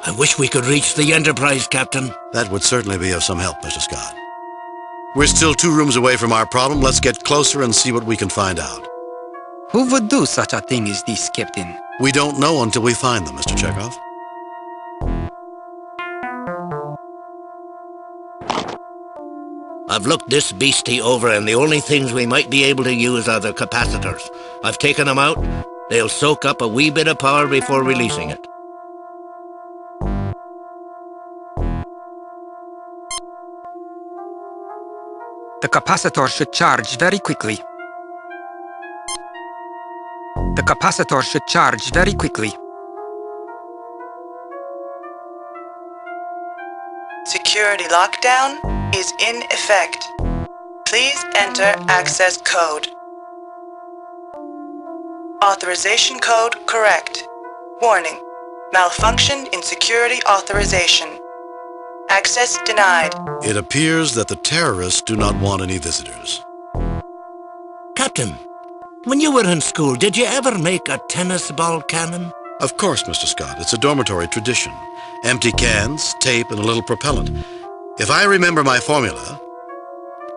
I wish we could reach the Enterprise, Captain. That would certainly be of some help, Mr. Scott. We're still 2 rooms away from our problem. Let's get closer and see what we can find out. Who would do such a thing as this, Captain? We don't know until we find them, Mr. Chekhov. I've looked this beastie over, and the only things we might be able to use are the capacitors. I've taken them out. They'll soak up a wee bit of power before releasing it. The capacitor should charge very quickly. The capacitor should charge very quickly. Security lockdown is in effect. Please enter access code. Authorization code correct. Warning: malfunction in security authorization. Access denied. It appears that the terrorists do not want any visitors. Captain, when you were in school, did you ever make a tennis ball cannon? Of course, Mr. Scott. It's a dormitory tradition. Empty cans, tape, and a little propellant. If I remember my formula...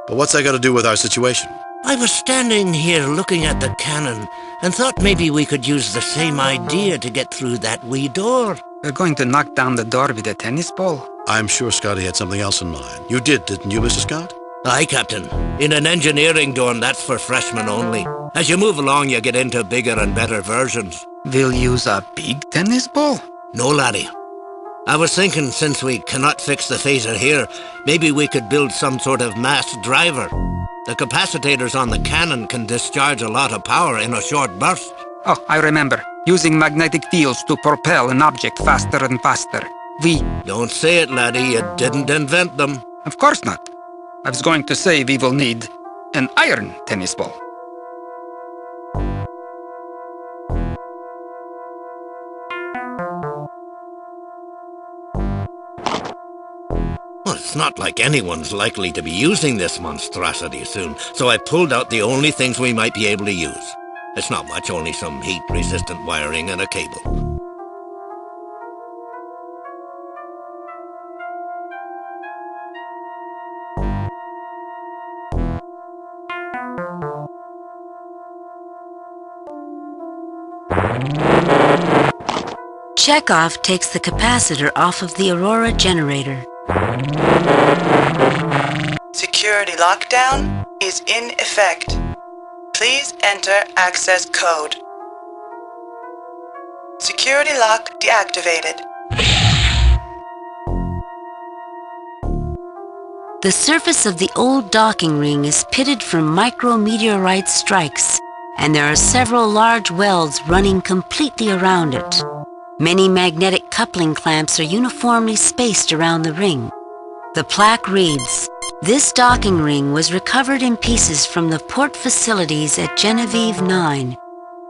But what's that got to do with our situation? I was standing here looking at the cannon and thought maybe we could use the same idea to get through that wee door. We're going to knock down the door with a tennis ball? I'm sure Scotty had something else in mind. You did, didn't you, Mr. Scott? Aye, Captain. In an engineering dorm, that's for freshmen only. As you move along, you get into bigger and better versions. We'll use a big tennis ball? No, laddie. I was thinking, since we cannot fix the phaser here, maybe we could build some sort of mass driver. The capacitors on the cannon can discharge a lot of power in a short burst. Oh, I remember. Using magnetic fields to propel an object faster and faster. Don't say it, laddie. You didn't invent them. Of course not. I was going to say we will need an iron tennis ball. Well, it's not like anyone's likely to be using this monstrosity soon, so I pulled out the only things we might be able to use. It's not much, only some heat-resistant wiring and a cable. Chekhov takes the capacitor off of the Aurora generator. Security lockdown is in effect. Please enter access code. Security lock deactivated. The surface of the old docking ring is pitted from micrometeorite strikes, and there are several large welds running completely around it. Many magnetic coupling clamps are uniformly spaced around the ring. The plaque reads, "This docking ring was recovered in pieces from the port facilities at Genevieve 9,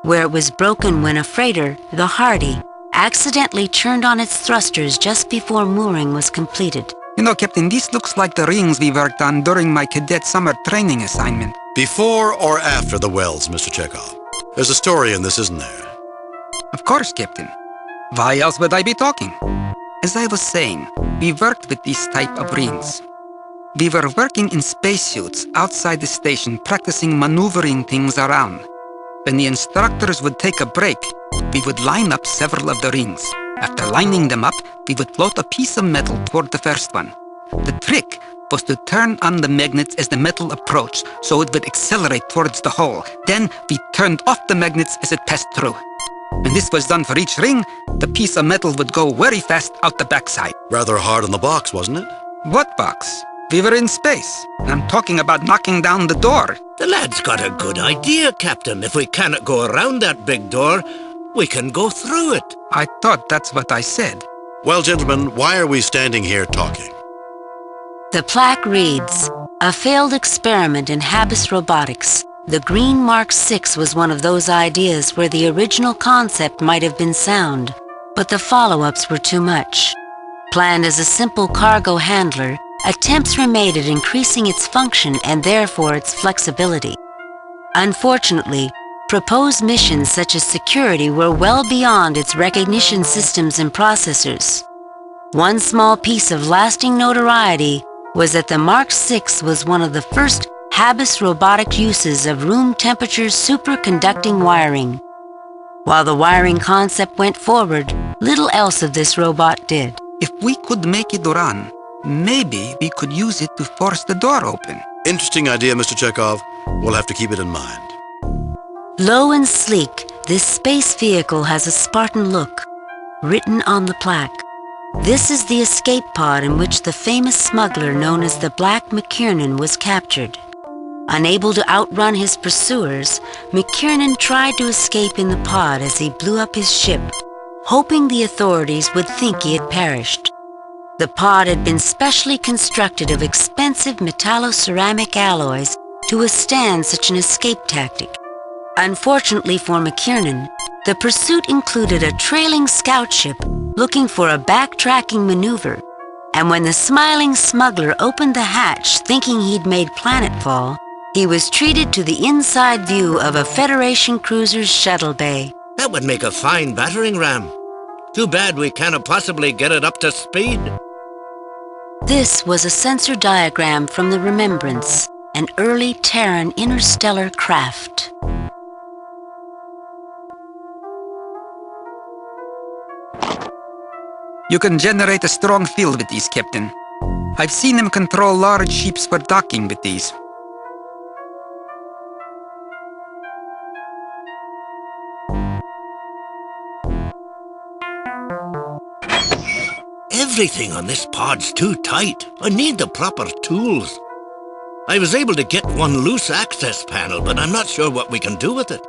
where it was broken when a freighter, the Hardy, accidentally turned on its thrusters just before mooring was completed." You know, Captain, this looks like the rings we worked on during my cadet summer training assignment. Before or after the welds, Mr. Chekhov? There's a story in this, isn't there? Of course, Captain. Why else would I be talking? As I was saying, we worked with this type of rings. We were working in spacesuits outside the station, practicing maneuvering things around. When the instructors would take a break, we would line up several of the rings. After lining them up, we would float a piece of metal toward the first one. The trick was to turn on the magnets as the metal approached, so it would accelerate towards the hole. Then we turned off the magnets as it passed through. When this was done for each ring, the piece of metal would go very fast out the backside. Rather hard on the box, wasn't it? What box? We were in space. I'm talking about knocking down the door. The lad's got a good idea, Captain. If we cannot go around that big door, we can go through it. I thought that's what I said. Well, gentlemen, why are we standing here talking? The plaque reads, "A failed experiment in Habis robotics. The Green Mark 6 was one of those ideas where the original concept might have been sound, but the follow-ups were too much. Planned as a simple cargo handler, attempts were made at increasing its function and therefore its flexibility. Unfortunately, proposed missions such as security were well beyond its recognition systems and processors. One small piece of lasting notoriety was that the Mark VI was one of the first Habis robotic uses of room temperature superconducting wiring. While the wiring concept went forward, little else of this robot did. If we could make it run, maybe we could use it to force the door open. Interesting idea, Mr. Chekhov. We'll have to keep it in mind. Low and sleek, this space vehicle has a Spartan look. Written on the plaque, this is the escape pod in which the famous smuggler known as the Black McKiernan was captured. Unable to outrun his pursuers, McKiernan tried to escape in the pod as he blew up his ship, hoping the authorities would think he had perished. The pod had been specially constructed of expensive metalloceramic alloys to withstand such an escape tactic. Unfortunately for McKiernan, the pursuit included a trailing scout ship looking for a backtracking maneuver, and when the smiling smuggler opened the hatch thinking he'd made planetfall, he was treated to the inside view of a Federation cruiser's shuttle bay. That would make a fine battering ram. Too bad we cannot possibly get it up to speed. This was a sensor diagram from the Remembrance, an early Terran interstellar craft. You can generate a strong field with these, Captain. I've seen them control large ships for docking with these. Everything on this pod's too tight. I need the proper tools. I was able to get one loose access panel, but I'm not sure what we can do with it.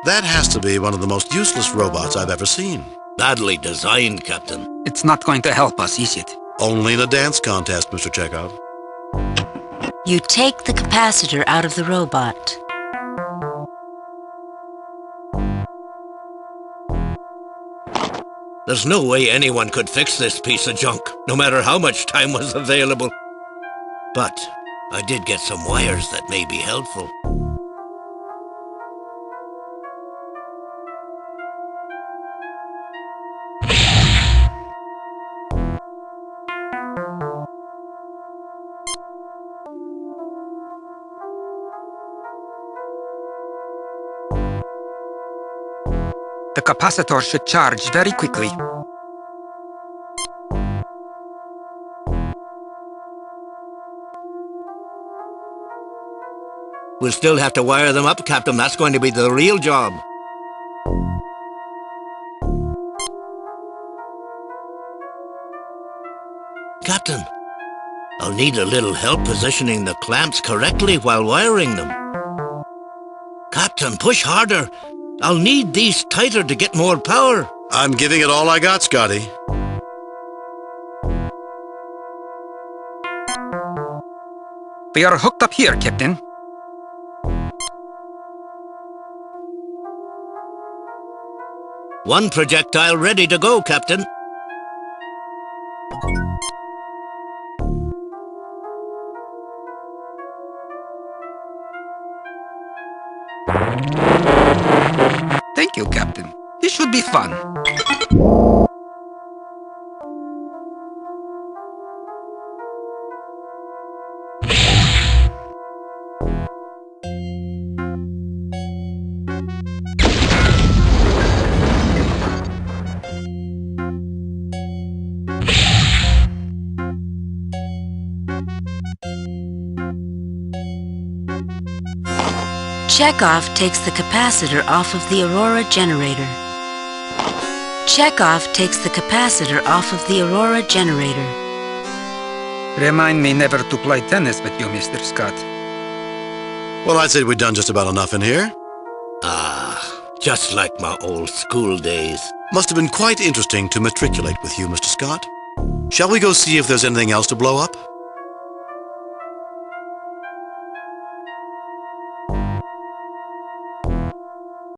That has to be one of the most useless robots I've ever seen. Badly designed, Captain. It's not going to help us, is it? Only in a dance contest, Mr. Chekhov. You take the capacitor out of the robot. There's no way anyone could fix this piece of junk, no matter how much time was available. But I did get some wires that may be helpful. The capacitor should charge very quickly. We'll still have to wire them up, Captain. That's going to be the real job. Captain, I'll need a little help positioning the clamps correctly while wiring them. Captain, push harder. I'll need these tighter to get more power. I'm giving it all I got, Scotty. We are hooked up here, Captain. One projectile ready to go, Captain. Thank you, Captain. This should be fun. Chekhov takes the capacitor off of the Aurora generator. Chekhov takes the capacitor off of the Aurora generator. Remind me never to play tennis with you, Mr. Scott. Well, I'd say we've done just about enough in here. Just like my old school days. Must have been quite interesting to matriculate with you, Mr. Scott. Shall we go see if there's anything else to blow up?